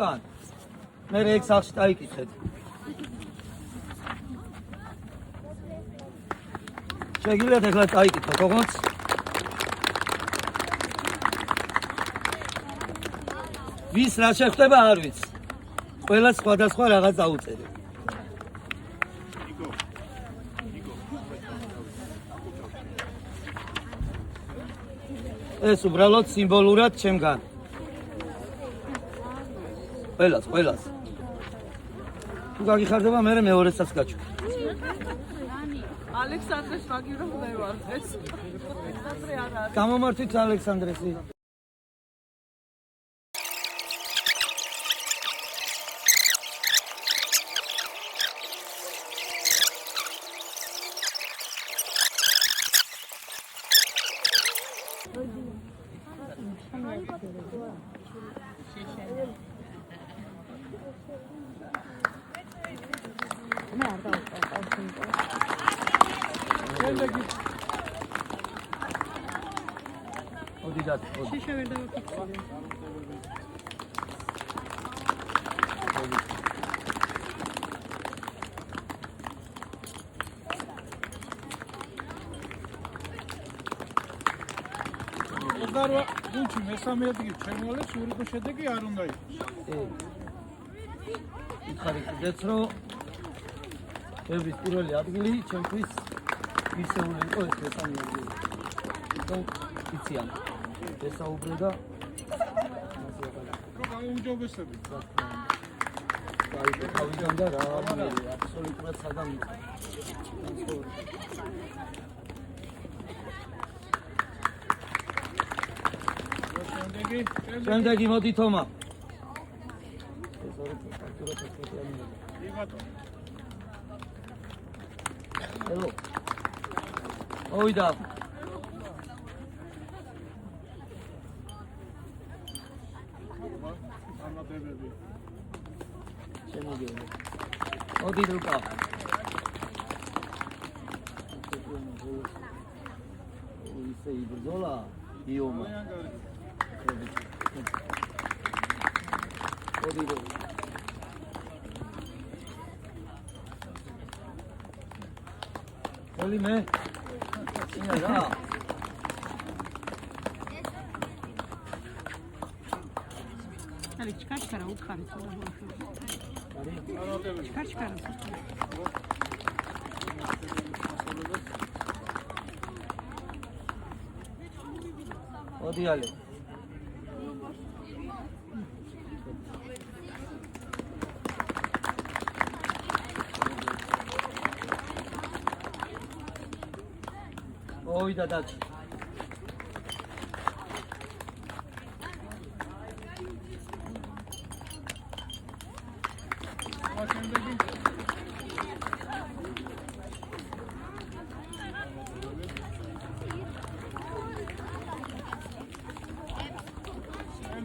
უკან. მე ეგ სახში დაიკითხეთ. შეგიძლიათ ახლა დაიკითხოთ, როგორც ვის რა შეხვდება არ ვიცი. ყველა სხვადასხვა რაღაც დაუწერე. ეს უბრალოდ სიმბოლურად ჩემგან. ყველას. თუ გაგიხარდება, მე მეორესაც გაჩვი. ალექსანდრეს მაგირო მე ვარ ეს. ალექსანდრე არ არის. გამომართვით ალექსანდრესი. Darva bunchi mესამე ადგილი ჩემოვალებს ურიკო შედეგი არ უნდა იყოს. იხარი კიდეც რომ ევროპის პირველი ადგილი ჩემთვის ისეული იყო ეს მესამე ადგილი. თუმცა იციან ესაუბრე და რო გაუჯობესები. თავიდან და რა აბსოლუტურად სადამი. შემდეგი მოდი თომა. ელო. ოიდა. შემოგიო. მოდი ლუკა. ისე იბრძოლა იომა. ოდი Oli me. Ina da. Ali çıkar ukhari sonra boşu. Çıkar. Odi ale. Oida daci.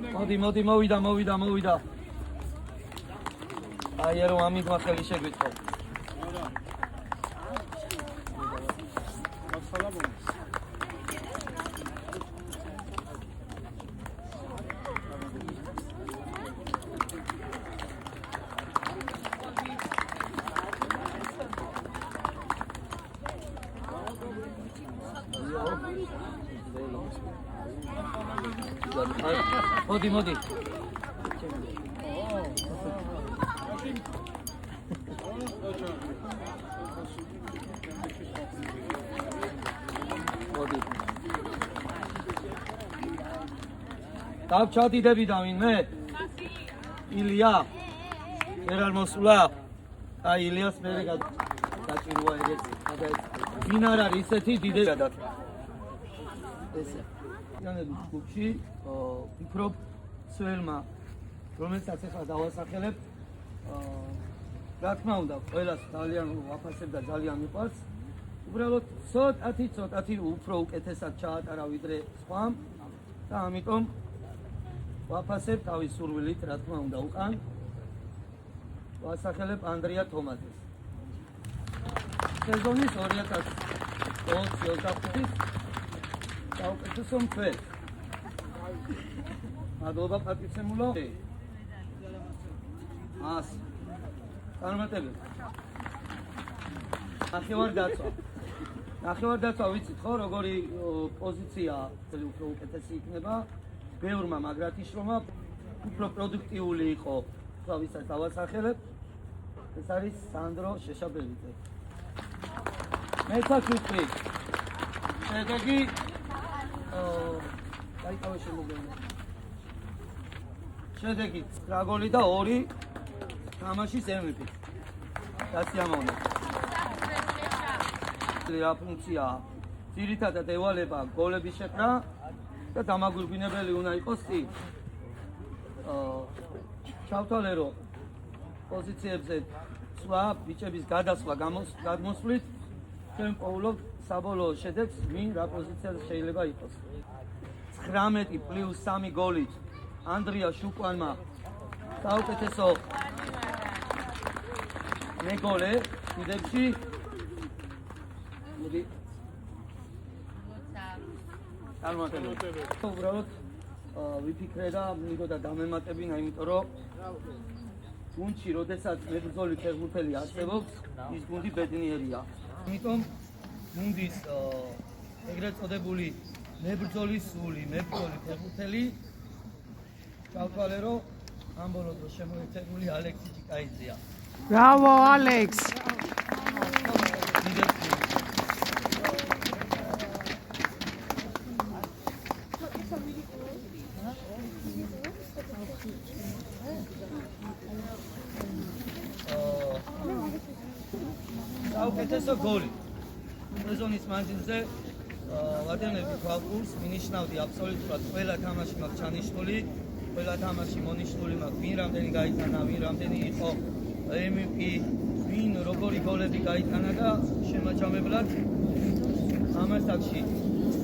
Modi, mოვიდა. აი რომ ამით მახელი შეგვიწყო. მოდი. დავჩადიდები და ვინმე? ილია. ვერ არ მოსულა. აი ილიას მერე გაჭიროა ეგეც. ვინ არ არის ისეთი დიდები და ესე.იანები ჯგუფში ვფიქრობ სველმა რომელსაც ახლა დავასახელებ რა თქმა უნდა ყველას ძალიან ვაფასებ და ძალიან მიყვარს უბრალოდ ცოტათი უფრო უკეთესად ჩაატარა ვიდრე სხვამ და ამიტომ ვაფასებ თავის სურვილით რა თქმა უნდა უკან ვასახელებ ანდრია თომაძეს სეზონის 2020-2021 საუკეთესო მწვერვალ მადლობა პატიცემულო წარმატებები. ნახევარდაცვა ვიცით ხო, როგორი პოზიცია ძალიან უფრო უკეთესი იქნება. ბევრმა მაგრათიშრომა უფრო პროდუქტიული იყო, ვისაც დავასახელებ. ეს არის სანდრო შეშაბელიძე. მე-16 შედეგი დაიკავე შემოგენა. შედეგი 9 გოლი და 2 თამაშის MVP. დასიამოვნე. რა ფუნქცია? ძირითადად ევალება გოლების შექმნა და დამაგვირგვინებელი უნდა იყოს კი. ჩავთვალე რომ პოზიციებზე სვლა ბიჭების გადასვლა გადმოსვლით ჩვენ პოულობ საბოლოო შედეგს ვინ რა პოზიციაზე შეიძლება იყოს. 19 პლუს 3 გოლით ანდრია შუკვანმა საუკეთესო მეგოლე დიდებში მოდი წარმატებები. უბრალოდ ვიფიქრე და მიდოდა დამემატებინა, იმიტომ რომ გუნდში, როდესაც მებრძოლი ფეხბურთელი არსებობს, ის გუნდი ბედნიერია. ამიტომ გუნდის ეგრეთ წოდებული მებრძოლის სული, მებრძოლი ფეხბურთელი ჩავთვალე, რომ ამ ბოლო დროს შემოერთებული ალექსი ჭიკაიძეა. Bravo, Alex! საუკეთესო გოლი. სეზონის მანძილზე ვადევნები თვალყურს, მინიშნავდი აბსოლუტურად ყველა თამაში მაქვს ჩანიშნული, ყველა თამაში მონიშნული მაქვს, ვინ რამდენი გაიტანა, ვინ რამდენი იყო MVP, ვინ როგორი გოლები გაიტანა და შემაჯამებლად ამასაკში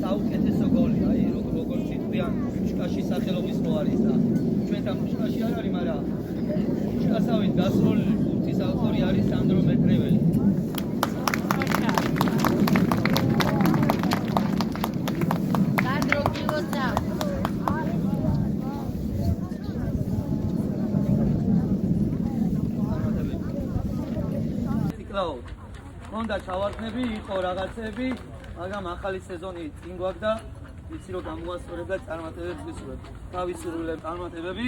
საუკეთესო გოლი, აი როგორც იტყვიან, პუშკაშის სახელობის რო არის და ჩვენთან პუშკაში არ არის, მაგრამ პუშკასავით გასროლილი ხუთის ავტორი არის სანდრო მეტრეველი. Honda ჩავარდნები, იყო რაღაცები, მაგრამ ახალი სეზონი წინ გვაქვს და ვიცი რომ გამოასწორებ და წარმატებებს ვისურვებ. თავისუფლებ წარმატებები.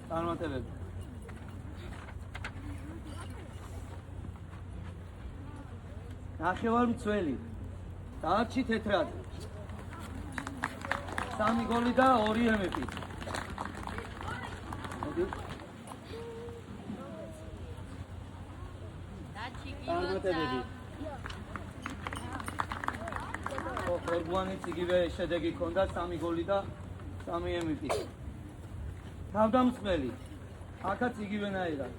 წარმატებები. ნახევარმცველი. დაარჩი თეთრად. 3 გოლი და 2 MVP. წარმატებები. ორგვანიც იგივე შედეგი ჰქონდა 3 გოლი და 3 MVP. თავდამსხმელი. აქაც იგივენაირად.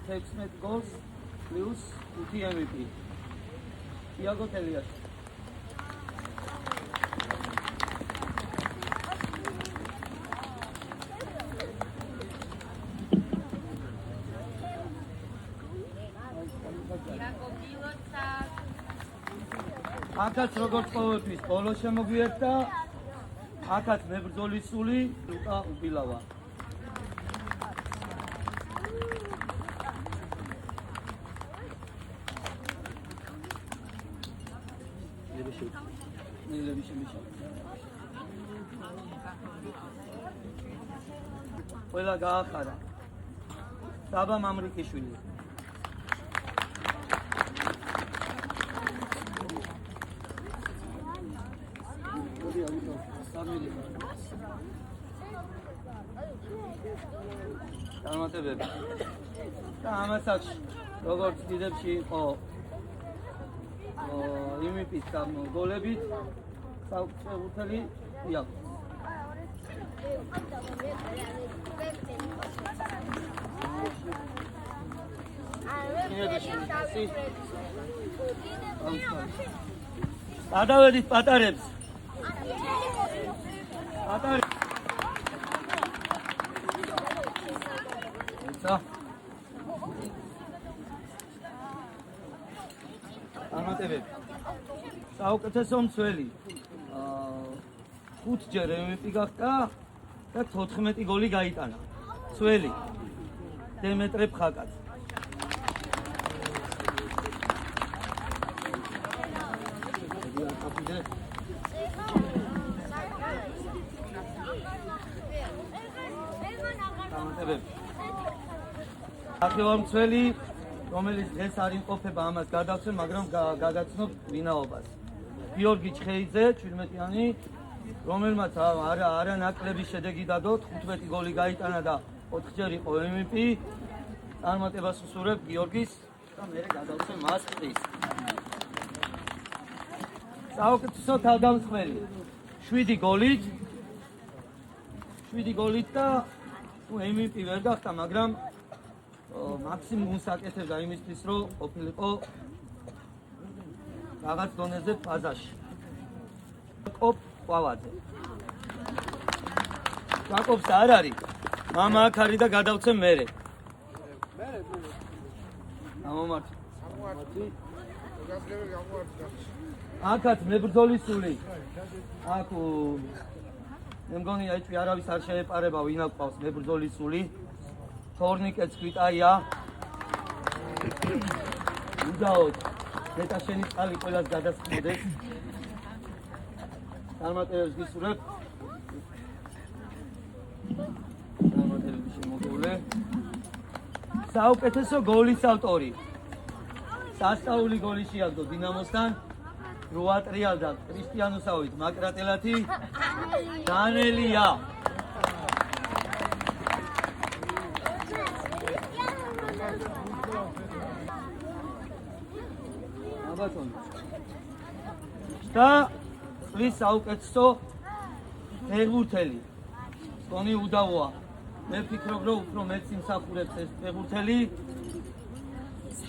16 გოლს პლუს 5 MVP. იაგო თელიაშვილი. აქაც როგორც ყოველთვის ბოლო შემოგვიერთდა, აქაც მებრძოლის სული ლუკა უბილავა. ყველა გაახარა. საბა მამრიკიშვილი. წარმატებები. და ამასაც როგორც დიდებში იყო MVP-ს და გოლებით საფეხბურთელი იაკო. გადავედით პატარებს. პატარებს. წარმატებები. საუკეთესო მცველი 5-ჯერ MVP გახდა და 14 გოლი გაიტანა. მცველი დემეტრე ფხაკაც. ახალმცველი, რომელიც დღეს არ იმყოფება, ამას გადავცემ, მაგრამ გადაცნობ ვინაობას. გიორგი ჩხეიძე, 17-იანი, რომელმაც არა ნაკლები შედეგი დადო, 15 გოლი გაიტანა და 4-ჯერ იყო MVP. წარმატებას უსურვებ გიორგის და მე გადავცემ მას ყრის. საუკეთესო თავდამსხმელი 7 გოლით და MVP ვერ გახდა, მაგრამ მაქსიმუმს აკეთებდა იმისთვის, რომ ყოფილიყო რაღაც დონეზე ფაზაში. კოპ ყვავაძე. კოპს არ არის. მამა აქ არის და გადავცემ მერე. გამომართი. აქაც მებრძოლი სული. აქ მე მგონი აიჭი არავის არ შეეპარება ვინ აყავს მებრძოლი სული. თორნიკეც ქვიტაია. უდაოდ ზეთა შენი წყალი ყველას გადასწრდეს. წარმატებებს გისურვებ. წარმატებები შემოგევლე. საუკეთესო გოლის ავტორი. სასწაული გოლი შეაგდო დინამოსთან. 8 ტრიალდა კრისტიანოსავით მაკრატელათი დანელია. და წლის საუკეთესო ფეხბურთელი. ტონი უდავოა. მე ვფიქრობ, რომ უფრო მეც იმსახურებს ეს ფეხბურთელი.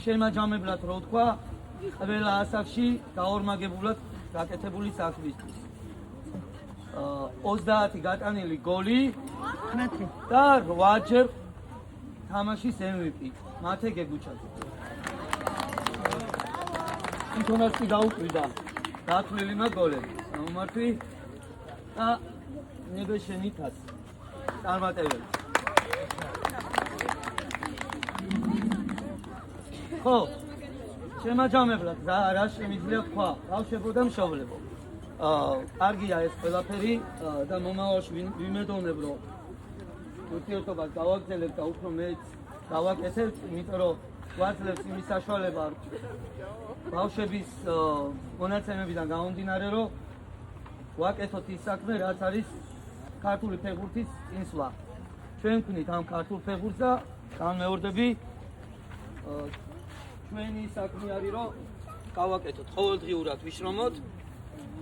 შემაჯამებლად რო ვთქვა, ყველა ასაკში გაორმაგებულად გაკეთებული საქმისთვის. 30 გატანილი გოლი და 8-ჯერ თამაშის MVP. მათე გეგუჩაძე. თვითონაც კი გაუკვირდა დათვლილი მაგოლები. გამომართვი და ნებეშენი თაც. წარმატებები. ხო, შემაჯამებლად რა შემიძლია თქვა, ბავშვებო და მშობლებო. კარგია ეს ყველაფერი და მომავალში ვიმედოვნებ, რომ ურთიერთობას გავაგრძელებთ და უფრო მეც გავაკეთებთ, იმიტომ რომ გვაძლევს იმის საშუალება ბავშვების მონაცემებიდან გამომდინარე, რომ ვაკეთოთ ის საქმე, რაც არის ქართული ფეხბურთის წინსვლა. ჩვენ ვქნით ამ ქართულ ფეხბურთს და განმეორდები ჩვენი საქმე არის, რომ გავაკეთოთ ყოველდღიურად ვიშრომოთ,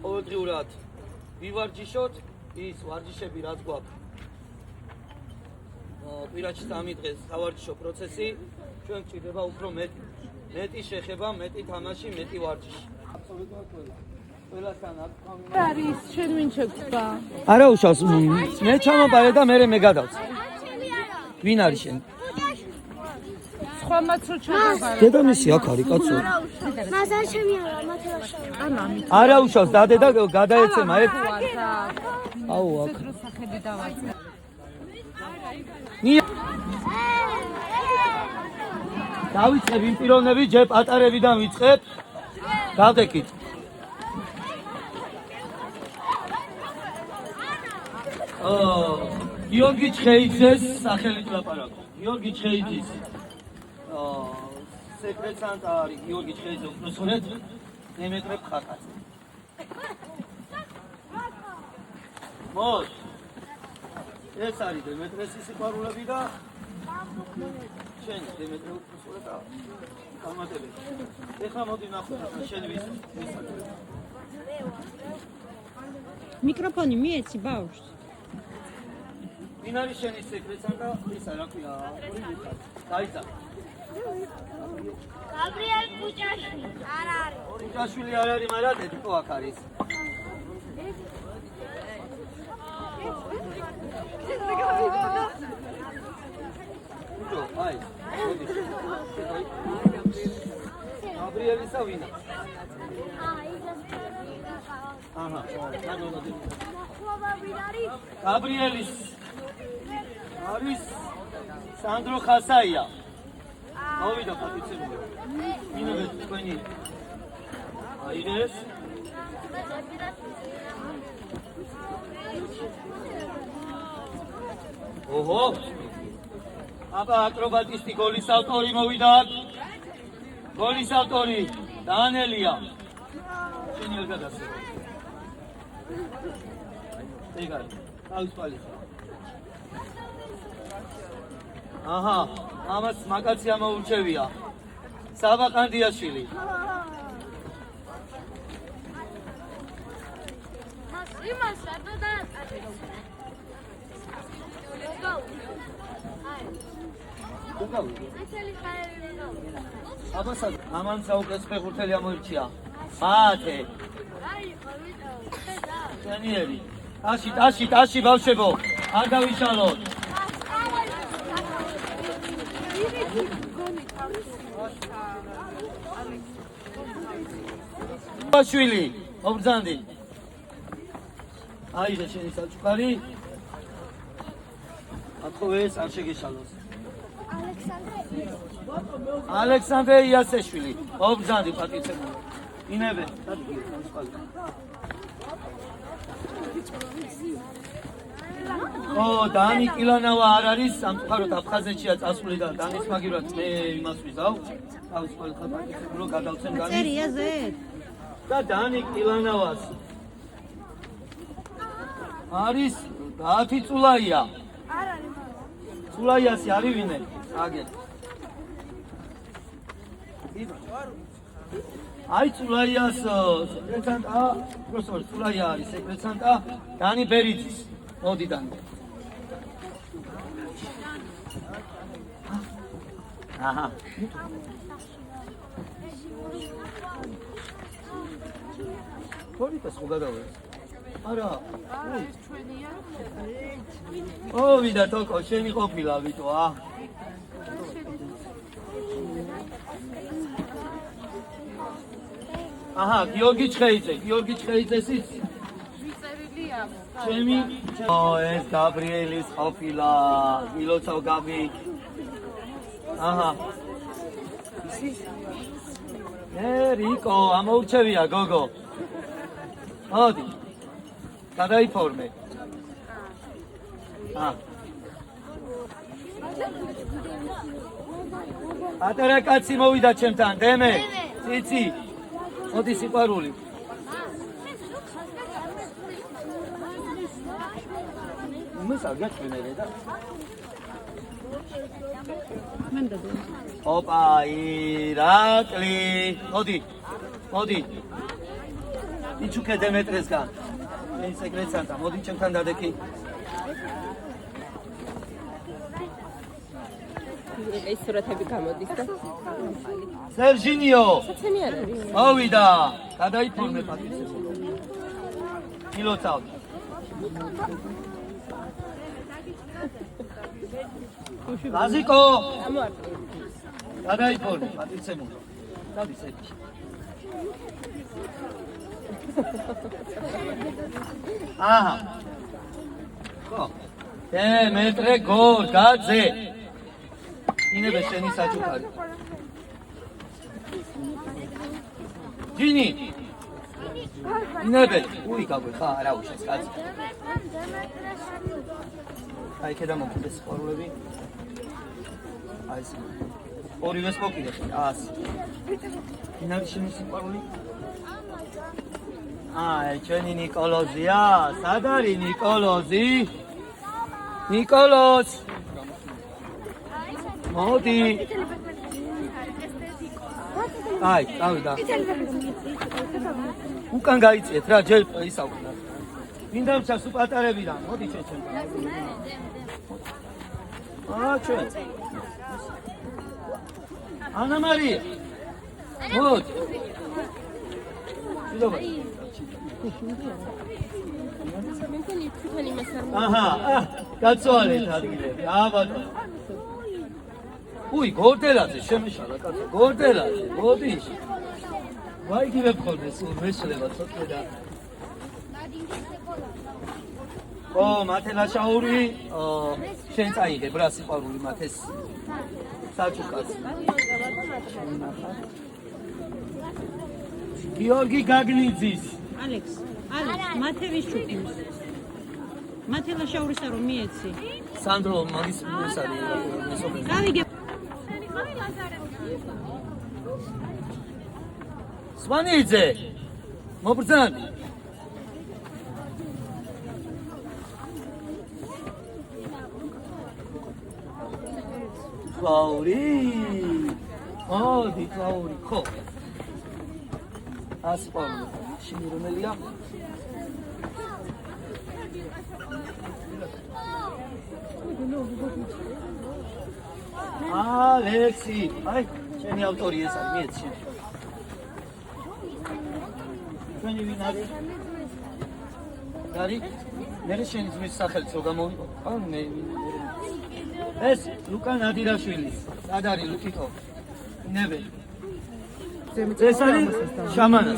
ყოველდღიურად ვივარჯიშოთ ის ვარჯიშები, რაც გვაქვს. პირადში 3 დღეს სავარჯიშო პროცესი, ჩვენ გვჭირდება უფრო მეტი შეხება, მეტი თამაში, მეტი ვარჯიში. აბსოლუტურად ყველასთან აქ არის შენ ვინ შეგვდა? არა უშავს, მე ჩამობარე და მე გადავწე. ვინ არის შენ? სხვა მაცრო ჩამობარე. დედამისი აქ არის კაცო. მას არ შემიარა, მათელაშა. ანუ ამით არა უშავს, დადე და გადაეცემა ეგ. აუ აქ. სახელი დავაწყე. დავიწყებ იმ პიროვნები, ჯერ პატარებიდან ვიწყებ. გავდეკით. გიორგი ჩხეიძეს სახელი ვლაპარაკო. გიორგი ჩხეიძის სეკრეტანტა არის გიორგი ჩხეიძე უპროსურეთ დემეტრე ფხაკაძე. მოდი. ეს არის დემეტრესის სიყვარულები და შენ დემეტრე უპროსურეთა გამატებელი. ეხლა მოდი ნახოთ შენ ვის. მიკროფონი მიეცი ბავშვს. ვინ არის შენი სეკრეტანტა? ისა რა ქვია? დაიცა. გაბრიელ კუჭაშვილი. არ არის. კუჭაშვილი არ არის, მაგრამ დედიკო აქ არის. აი, გაბრიელისა ვინა? აჰა, განვადი. ხობა ვინარი? გაბრიელის არის სანდრო ხასაია. მოვიდა პატიცებული. ინოვე თქვენი აიღეს. ოჰო. აბა აკრობატისტი გოლის ავტორი მოვიდა. გოლის ავტორი დანელია. შენი არ გადასე. ეგარ. თავის პალისა. აჰა, ამას მაკაცი ამოურჩევია. საბა ყანდიაშვილი. მას იმას არ დააწყდეს. ასელი ხაერი აბასა, ამან საუკეთესო ფეხბურთელი ამოირჩია. მათე. აი, ხოვიდა. ხედა. შენიერი. ტაში ბავშვებო. არ დავიშალოთ. ბაშვილი, ობრძანდი. აიღე შენი საჩუქარი. ათხოვეს არ შეგეშალოს. ალექსანდრე იასეშვილი, ობრძანდი პატიცებული. ინებე, დადგე, თავისუფალი. დანი კილანავა არ არის, სამწუხაროდ აფხაზეთშია წასული და დანის მაგივრად მე იმას ვიზავ. თავისუფალი ხალხი გადავცემ დანის. წერია ზე. და დანი კილანავას არის დაათი წულაია. არ არის. წულაიასი არის ვინე? აგეთ. აი წულაიას სეკრეტანტა, პროფესორ წულაია არის სეკრეტანტა დანი ბერიძის. მოდი დანი. აჰა. ხორიტას ხო გადავე? არა. ვიდა თოკო, შენი ყოფილა ვიტო, აჰა, გიორგი ჩხეიძეს ის წერილია. ჩემი ეს გაბრიელის ყოფილა, ილოცავ გაბი. აჰა. რიკო, ამოურჩევია გოგო. მოდი. გადაიფორმე. ატარა კაცი მოვიდა ჩემთან, დემე. ციცი. მოდი სიყვარული. უმეს არ გაჩვენე და. ოპა, ირაკლი. მოდი. იჩუქე დემეტრესგან. მე სეკრეტანტა, მოდი ჩემთან დადექი. ეს სურათები გამოდის და სერჟინიო. ცემი არ არის. მოვიდა. გადაიფორმე პატიცებული. ილოცავ. ლაზიკო. ამოარტყი. გადაიფორმე პატიცებული. დადის ეს. აჰა. ხო. მეტრე გოლ, გაძე. ინებე შენი საჩუქარი. ჯინი. ინებე, უი გაგვი ხა, არა უშავს კაცი. აი ქედა მომხდეს სპორულები. აი ეს. ორივე სპოკიდე, 100. ინავი შენი სიყვარული? ჩვენი ნიკოლოზია, სად არის ნიკოლოზი? ნიკოლოზ. მოდი. აი, წავიდა. უკან გაიწიეთ რა, ჯერ ისაუბრა. მინდა მჩას უპატარებიდან, მოდი ჩვენ. ჩვენ. ანა მარია. მოდი. შედობა. აჰა, გაწვალეთ ადგილები. ბატონო. უი, გორდელაძე შემეშალა კაცო, გორდელაძე, მოდი. ვაიგივებ ხოლმე სულ მეშლება ცოტა და ო მათელა შაური შენ წაიღებ რა სიყვარული მათეს საჩუქას გიორგი გაგნიძის ალექს მათევის ჩუქის მათელა შაურისა რომ მიეცი სანდრო მაგის მოსარი გავიგე სვანიძე მობრძანი Clauri, Clauri, ხო. ასპარნო, შენი რომელია? ალექსი, აი, შენი ავტორი ეს არის, მიეცი. შენი ვინ არის? გარი? მე შენი ძმის სახელს რო გამოვიყო. ან მე ეს ლუკა ნადირაშვილი. სად არის ლუკიკო? ნებე. ეს არის შამანა.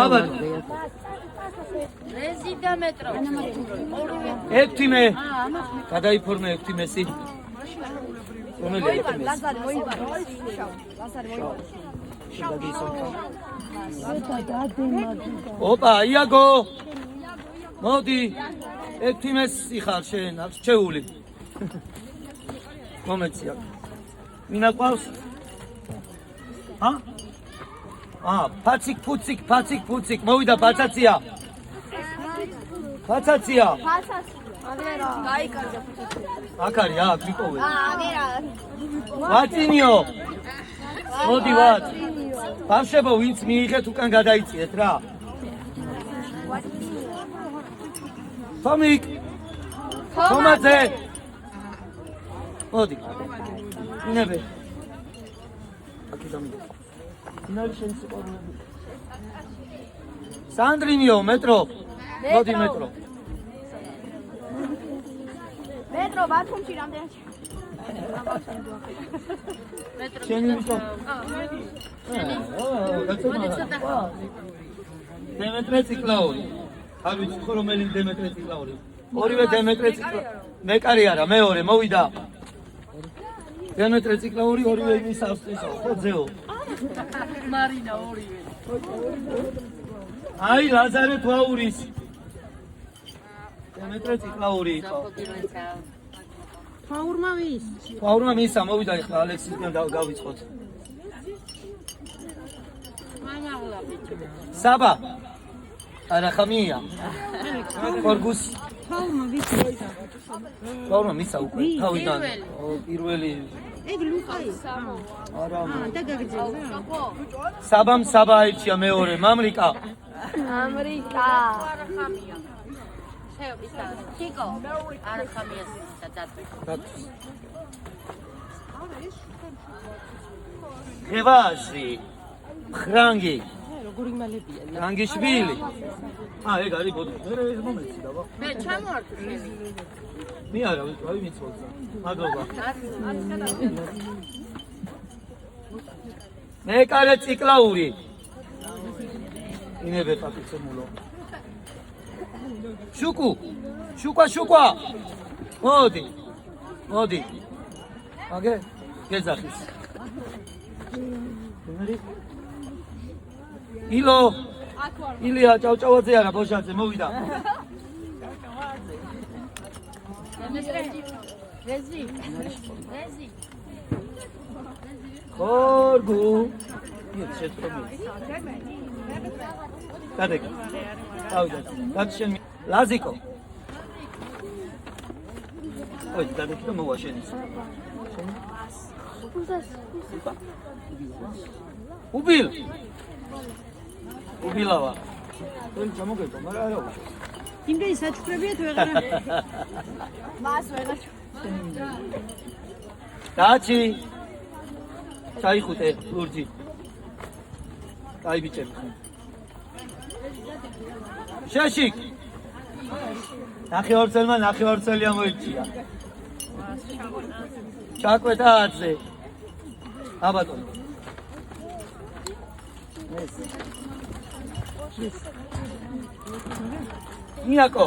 აბად. რეზი და მეტრო. ექვთიმე. გადაიფორმე ექვთიმესი. რომელი ექვთიმესი? ლაზარი მოიბარო. ლაზარი მოიბარო. ოპა, იაგო. მოდი. ექვთიმესი ხარ შენ, აქვს ჩეული. მომეცია. მინა ყავს? ფაციკ ფუციკ, მოვიდა ფაცაცია. ფაცაცია. აგერა. გაიკარგა. აქ არის, აქ ვიპოვე. აგერა. ვაწინიო. მოდი ვაც. ბავშვებო, ვინც მიიღეთ უკან გადაიწიეთ რა. თომიკ. თომაძე. მოდი. ინებე. აქ დამიდე. ინარი შენ სიყვარულები. სანდრინიო, მეტრო. მოდი მეტრო. მეტრო ბათუმში რამდენად? შენი ვისო? დემეტრე ციკლაური. არ ვიცი ხო რომელი დემეტრე ციკლაური. ორივე დემეტრე ციკლაური. მეკარი არა, მეორე მოვიდა. დემეტრე ციკლაური ორივე ის ავსტრიისა, ხო ძეო. მარინა ორივე. აი ლაზარე თვაურის. დემეტრე ციკლაური იყო. ფაურმა ვის? თვაურმა მისა მოვიდა ახლა ალექსისგან გავიწყოთ. საბა. არა ხამია. ფორგუს. ფაურმა ვის? ფაურმა მისა უკვე თავიდან. პირველი. ეგ ლუკაი. არა. და გაგძელო. საბამ საბა აირჩია მეორე მამრიკა. ამრიკა. ჩიკო არ ხამიას დაწვი. ხევაში. ფრანგი. როგორი მალებია. ფრანგიშვილი. ეგ არის ბოდო. მე ეს მომეცი და მე ჩამოვარდი. მე არა, აი მიცხოვდა. მადლობა. მე კარე ციკლაური. ინებე პაკიცემულო. შუკვა. მოდი. აგე გეზახის. ილია ჭავჭავაძე არა ბოშაძე მოვიდა. რეზი. ხორგუ. ის შეწყვეტი. დადეგა. ავიდა. დაგშენ ლაზიკო. ой, დადეგა მოვაშენის. უბილავა. თქვენ ჩამოგეწო, მაგრამ არა უშო. იმდენი საჩუქრებიათ ვეღარა. მას ვეღარ. დაჩი. ჩაიხუტე ლურჯი. კაი ბიჭები. შეშიკ. ნახევარწელია მოიჭია. ჩაკვეთა ათზე. აბატონო. ნიაკო.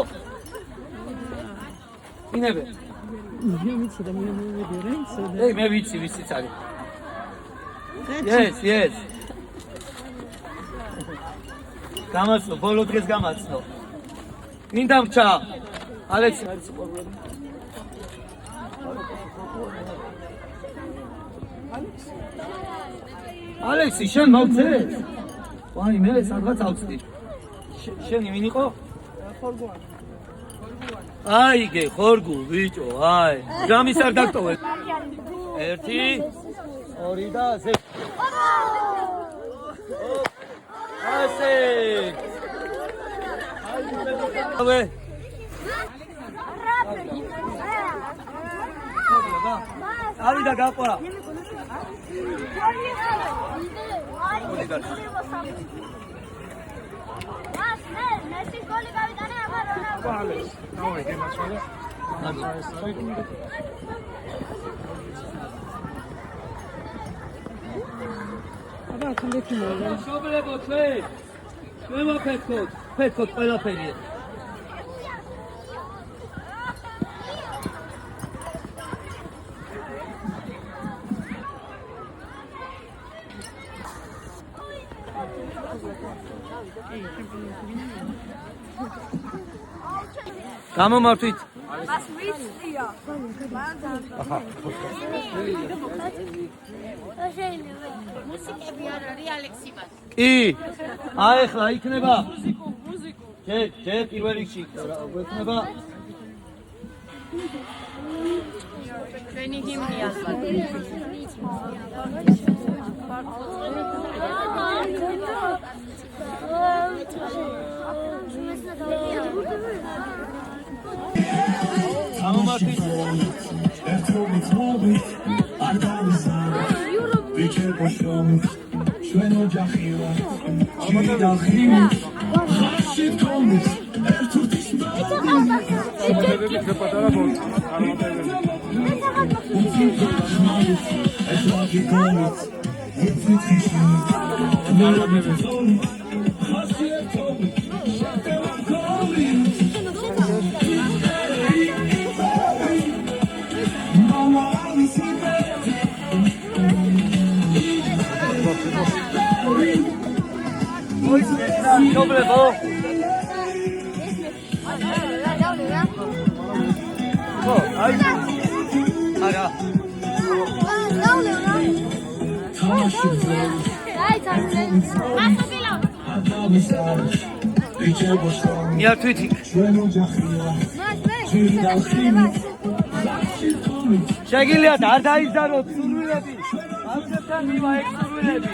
ინებე. მე ვიცი ვიციც არის. Yes. გამაცნო, ბოლო დღეს გამაცნო. ვინ დამრჩა? ალექსი. ალექსი, შენ მოვცე? ვაი, მე სადღაც ავწდი. შენი ვინ იყო? ხორგუანი. აიგე, ხორგუ, ბიჭო, აი. ჯამის არ დაგტოვე. 1 2 და ასე. ასე. აბე. ავიდა გაყვა. აბა ხანდეთი მოვა. შობლებო ჩვენ ვაფეთქოთ ყველაფერი. გამომართვით. მას ვიცია. მუსიკები არ არის ალექსიმას. კი. ახლა იქნება. ჯერ პირველ რიგში იქნება. ჩვენი ჰიმნი ალბათ. გამომართვით. ჩვენ ოჯახი ვართ, ჭირდა ხილი, ხარში თქონით, ერთურთის შემოდებები პატარა ბოლოს წარმატებული. ეს ვაგი გონით, ერთურთის მერაბები თქონით, ხარში ერთობით, შეტევა გონით. მამა ამისი შობლებო. აი. არა. მიართვით იქ. შეგიძლიათ არ დაიზაროთ სურვილები. ამასთან მივა ეგ სურვილები.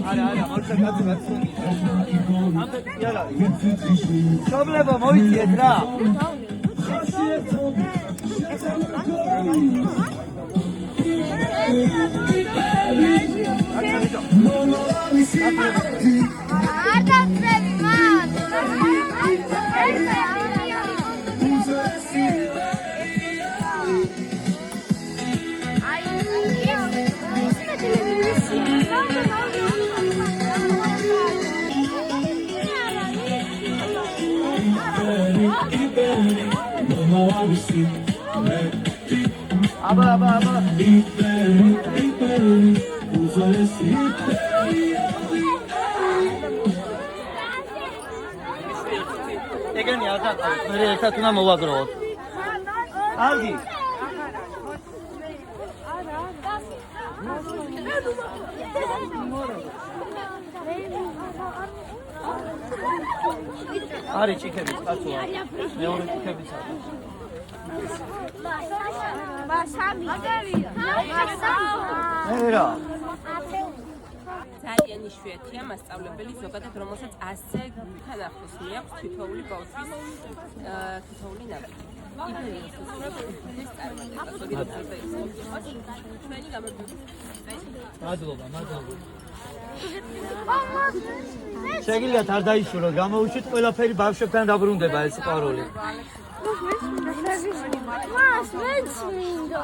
არა, მოიცა კაცი. იარა. შობლებო, მოიწიეთ რა. აბა. ეგენი არ დაწევთ, მე ერთად უნდა მოვაგროვოთ. კარგი. არის ჭიქების კაცოა. მეორე ჭიქების არის. მასამი. რა. ძალიან იშვიათია მასწავლებელი ზოგადად, რომელსაც ასე თან ახლოს მიაქვს თითოეული ბავშვის თითოეული ნაბიჯი. იდეის უცნობი წარმატება, ზოგადად ჩვენი გამარჯვება. მადლობა. შეგიძლიათ არ დაიშუროთ, გამოუშვით ყველაფერი ბავშვებთან დაბრუნდება ეს სიყვარული. მას მეც მინდა.